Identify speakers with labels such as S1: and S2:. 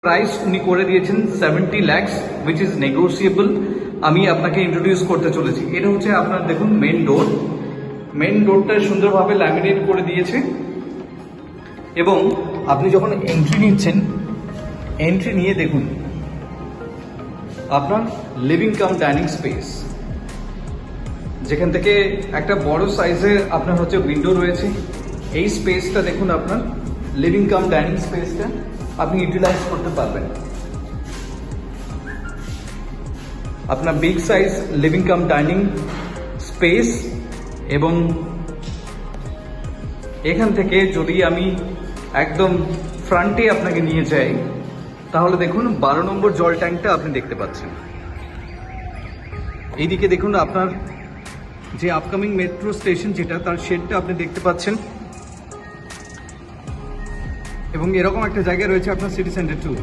S1: Price উনি করে দিয়েছেন 70 lakhs which is negotiable। আমি আপনাকে ইন্ট্রোডিউস করতে চলেছি। এটা হচ্ছে আপনার দেখুন মেন ডোরটা সুন্দরভাবে ল্যামিনেট করে দিয়েছে এবং আপনি যখন এন্ট্রি নিচ্ছেন, এন্ট্রি নিয়ে দেখুন আপনার লিভিং কাম ডাইনিং স্পেস, যেখান থেকে একটা বড় সাইজের আপনার হচ্ছে উইন্ডো রয়েছে। এই স্পেসটা দেখুন, আপনার লিভিং কাম ডাইনিং স্পেসটা আপনি ইউটিলাইজ করতে পারবেন। আপনার big size living cum dining space. এবং এখান থেকে যদি আমি একদম ফ্রন্টে আপনাকে নিয়ে যাই, তাহলে দেখুন 12 নম্বর জল ট্যাঙ্কটা আপনি দেখতে পাচ্ছেন। এইদিকে দেখুন আপনার যে আপকামিং মেট্রো স্টেশন যেটা, তার শেডটা আপনি দেখতে পাচ্ছেন। এবং এরকম একটা জায়গা রয়েছে আপনার সিটি সেন্টার 2।